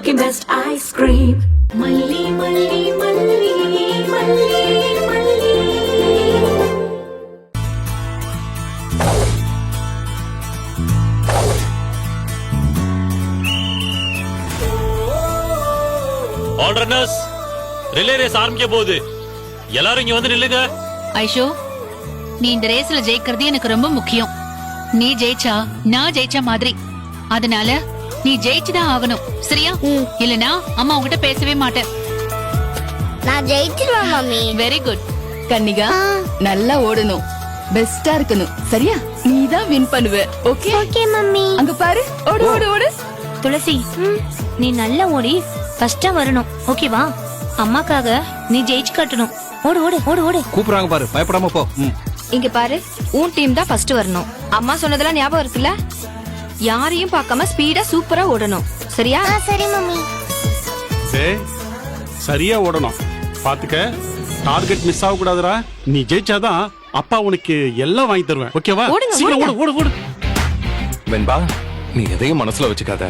Milky Best ice cream. Malli, malli, malli, malli, malli. All runners, relay race ஆரம்பிக்க போகுது. எல்லாரும் இங்க வந்து நில்லுங்க. ஐஷோ, நீ இந்த ரேஸ்ல ஜெயிக்கிறது எனக்கு ரொம்ப முக்கியம். நீ ஜெயிச்சா நான் ஜெயிச்ச மாதிரி. அதனால நீ ஜெயிச்சுதான் ஆகணும், சரியா? இல்லனா அம்மா உன்கிட்ட பேசவே மாட்டேன். நான் ஜெயிச்சிருவேன் மம்மி. Very good. கன்னிகா, நல்லா ஓடணும், பெஸ்டா இருக்கணும், சரியா? நீ தான் வின் பண்ணுவ. Okay okay mummy. அங்க பாரு, ஓடு ஓடு ஓடு. துளசி, நீ நல்லா ஓடி ஃபர்ஸ்டா வரணும், ஓகேவா? அம்மாக்காக நீ ஜெயிச்சு காட்டணும். ஓடு ஓடு ஓடு ஓடு. கூப்பிடுறாங்க பாரு, பயப்படாம போ. இங்க பாரு, உன் டீம் தான் ஃபர்ஸ்ட் வரணும். அம்மா சொன்னதெல்லாம் ஞாபகம் இருக்குல்ல? யாரையும் பார்க்காம ஸ்பீடா சூப்பரா ஓடணும், சரியா? சரி மம்மி. சரியா ஓடணும், பாத்துக்க. டார்கெட் மிஸ் ஆக கூடாதுடா. நீ ஜெயிச்சாதான் அப்பா உனக்கு எல்லாம் வாங்கி தருவேன், ஓகேவா? ஓடுங்க, சீக்கிரம் ஓடு ஓடு ஓடு. வெண்பா, நீ எதையும் மனசுல வச்சுக்காத.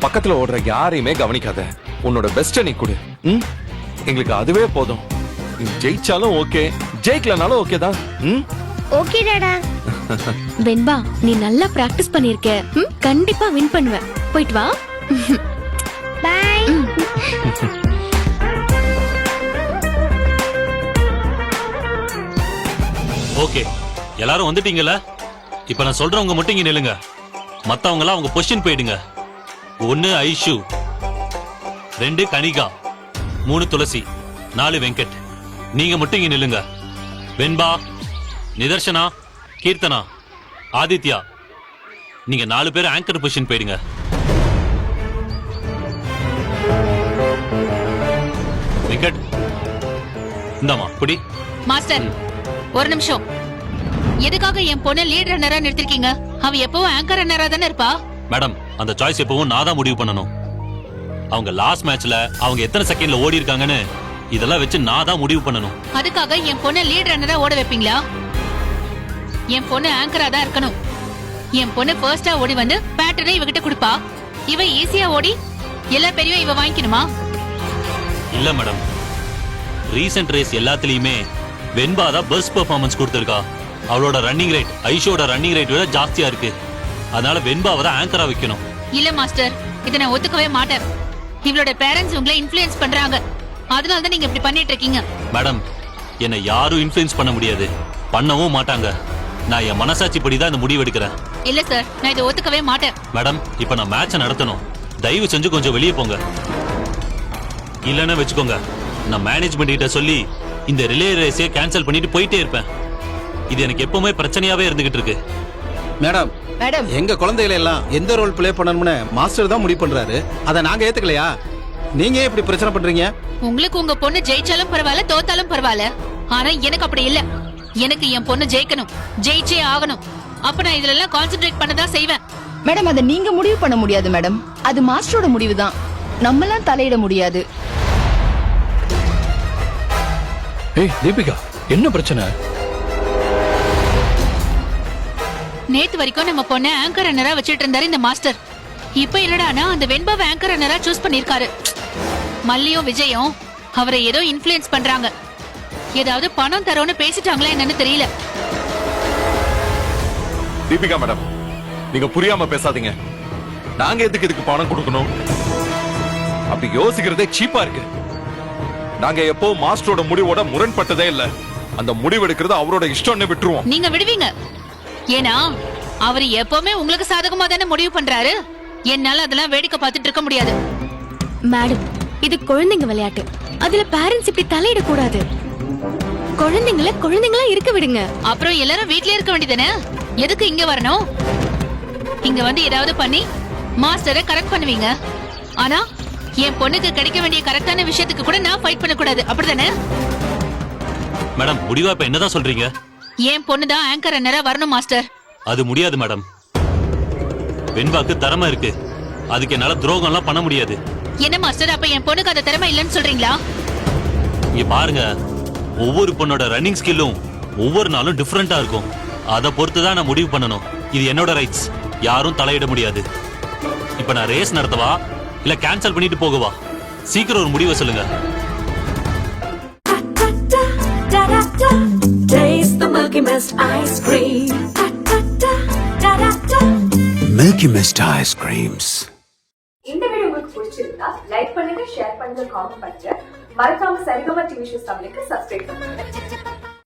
பக்கத்துல ஓடுற யாரையுமே கவனிக்காத. உன்னோட பெஸ்ட நீ கொடு. எங்களுக்கு அதுவே போதும். நீ ஜெயிச்சாலும் ஓகே, ஜெயிக்கலனாலும் ஓகே தான். ஓகே டாடா. வெண்பா, நீ நல்லா பிராக்டிஸ் பண்ணிருக்க. கண்டிப்பா வின் பண்ணுவ. போயிட்டு வா. பை. ஓகே, எல்லாரும் வந்துட்டீங்கல்ல? இப்ப நான் சொல்றவங்க மட்டும் இங்க நில்லுங்க. மத்தவங்க எல்லாம் அவங்க பொசிஷன் போயிடுங்க. 1 ஐஷு, 2 கனிகா, 3 துளசி, 4 வெங்கட். நீங்க மட்டும் இங்க நில்லுங்க. வெண்பா, நிதர்ஷனா, கீர்த்தனா, ஆதித்யா, நீங்க 4 பேர் ஆங்கர் பொசிஷன் போயிடுங்க. வெங்கட், இந்தாமா புடி. மாஸ்டர், ஒரு நிமிஷம். எதுக்காக என் பொண்ணு லீட் ரன்னரா நிறுத்திருக்கீங்க? அவ எப்பவும் ஆங்கர் ரன்னரா தானே இருப்பா. மேடம், அந்த சாய்ஸ் எப்பவும் நான் தான் முடிவு பண்ணணும். அவங்க லாஸ்ட் மேட்ச்ல அவங்க எத்தனை செகண்ட்ல ஓடி இருக்காங்கன்னு இதெல்லாம் வச்சு நான் தான் முடிவு பண்ணணும். அதுக்காக என் பொண்ணு லீட் ரன்னரா ஓட வைப்பீங்களா? என் பொண்ணு ஆங்கரா தான் இருக்கணும். என் பொண்ணு ஃபர்ஸ்டா ஓடி வந்து பேட்டர்னை இவகிட்ட கொடுப்பா. இவ ஈஸியா ஓடி எல்லா பேரையும் இவ வாங்கிக்கணுமா? இல்ல மேடம், ரீசன்ட் ரேஸ் எல்லாத்துலயுமே வெண்பா தான் பெஸ்ட் பெர்ஃபார்மன்ஸ் கொடுத்திருக்கா. அவளோட ரன்னிங் ரேட் ஐஷோட ரன்னிங் ரேட் விட ஜாஸ்தியா இருக்கு. அதனால வெண்பாவை தான் ஆங்கரா வைக்கணும். இல்ல மாஸ்டர், இதை நான் ஒத்துக்கவே மாட்டேன். இவளோட பேரண்ட்ஸ் உங்களை இன்ஃப்ளூயன்ஸ் பண்றாங்க. அதனால தான் நீங்க இப்படி பண்ணிட்டு இருக்கீங்க. மேடம், என்னை யாரும் இன்ஃப்ளூயன்ஸ் பண்ண முடியாது, பண்ணவும் மாட்டாங்க. நான் என் மனசாட்சி படி தான் இந்த முடிவு எடுக்கிறேன். இல்ல சார், நான் இதை ஒத்துக்கவே மாட்டேன். மேடம், இப்ப நான் மேட்சை நடத்தணும். தயவு செஞ்சு கொஞ்சம் வெளியே போங்க. இல்லன்னு வச்சுக்கோங்க, நான் மேனேஜ்மெண்ட் கிட்ட சொல்லி இந்த ரிலே ரேஸை கேன்சல் பண்ணிட்டு போயிட்டே இருப்பேன். இது எனக்கு எப்பவுமே பிரச்சனையாவே இருந்துகிட்டு இருக்கு. மேடம், மேடம், எங்க குழந்தைகளை எல்லாம் எந்த ரோல் ப்ளே பண்ணணும்னு மாஸ்டர் தான் முடிவு பண்றாரு. அதை நாங்க ஏத்துக்கலையா? நீங்க ஏன் இப்படி பிரச்சனை பண்றீங்க? உங்களுக்கு உங்க பொண்ணு ஜெயிச்சாலும் பரவாயில்ல, தோத்தாலும் பரவாயில்ல. ஆனா எனக்கு அப்படி இல்ல. எனக்கு என் பொண்ணு ஜெயிக்கணும், ஜெயிச்சே ஆகணும். அப்ப நான் இதுல எல்லாம் கான்சென்ட்ரேட் பண்ணதான் செய்வேன். மேடம், அதை நீங்க முடிவு பண்ண முடியாது மேடம். அது மாஸ்டரோட முடிவு தான். நம்மலாம் தலையிட முடியாது. ஏய் தீபிகா, என்ன பிரச்சனை? நேத்து வரைக்கும் நம்ம பொண்ணு ஆங்கர் ரன்னரா வச்சிட்டு இருந்தாரு இந்த மாஸ்டர். இப்ப என்னடானா அந்த வெண்பாவை ஆங்கர் ரன்னரா சூஸ் பண்ணிருக்காரு. மல்லியும் விஜயும் அவரை ஏதோ இன்ஃப்ளூயன்ஸ் பண்றாங்க. ஏதாவது பணம் தரோன்னு பேசிட்டாங்களா என்னன்னு தெரியல. தீபிகா மேடம், நீங்க புரியாம பேசாதீங்க. நாங்க எதுக்கு இதுக்கு பணம் கொடுக்கணும்? அப்படி யோசிக்கிறதே சீப்பா இருக்கு. நாங்க எப்போ மாஸ்டரோட முடிவோட முரண்பட்டதே இல்ல. அந்த முடிவு எடுக்கிறது அவரோட இஷ்டம்னு விட்டுருவோம். நீங்க விடுவீங்க. ஏன்னா அவர் எப்பவுமே உங்களுக்கு சாதகமா தானே முடிவு பண்றாரு. என்னால அதெல்லாம் வேடிக்கை பார்த்துட்டு இருக்க முடியாது. மேடம், இது குழந்தைங்க விளையாட்டு. அதுல பேரண்ட்ஸ் இப்படி தலையிட கூடாது. குழந்தைங்களா இருக்க விடுங்க. அப்புறம் எல்லாரும் வீட்லயே இருக்க வேண்டியதானே? எதுக்கு இங்க வரணும்? இங்க வந்து ஏதாவது பண்ணி மாஸ்டரை கரெக்ட் பண்ணுவீங்க. ஆனா என் பொண்ணுக்கு கிடைக்க வேண்டிய கரெக்டான விஷயத்துக்கு கூட நான் ஃபைட் பண்ண கூடாது, அப்படிதானே? மேடம், முடிவா இப்ப என்னதான் சொல்றீங்க? என் பொண்ணு தான் ஆங்கர் ரன்னரா வரணும் மாஸ்டர். அது முடியாது மேடம். வெண்பாக்கு திறமை இருக்கு, அதுக்கு என்னால துரோகம் எல்லாம் பண்ண முடியாது. என்ன மாஸ்டர், அப்ப என் பொண்ணுக்கு அந்த திறமை இல்லைன்னு சொல்றீங்களா? இங்க பாருங்க, ஒவ்வொரு பொண்ணோட ரன்னிங் ஸ்கில்லும் ஒவ்வொரு நாளும் டிஃபரெண்டா இருக்கும். அதை பொறுத்து தான் நான் முடிவு பண்ணணும். இது என்னோட ரைட்ஸ், யாரும் தலையிட முடியாது. இப்ப நான் ரேஸ் நடத்தவா இல்ல கேன்சல் பண்ணிட்டு போகவா? சீக்கிரம் ஒரு முடிவை சொல்லுங்க. Da da da, taste the Milky Mist ice cream. Da da da. Milky Mist ice creams. இந்த வீடியோ உங்களுக்கு பிடிச்சிருந்தா லைக் பண்ணுங்க, ஷேர் பண்ணுங்க, காமெண்ட் பண்ணுங்க. மறக்காம சரிகமா டிவி ஷோஸ் தமிழுக்கு சப்ஸ்கிரைப் பண்ணுங்க.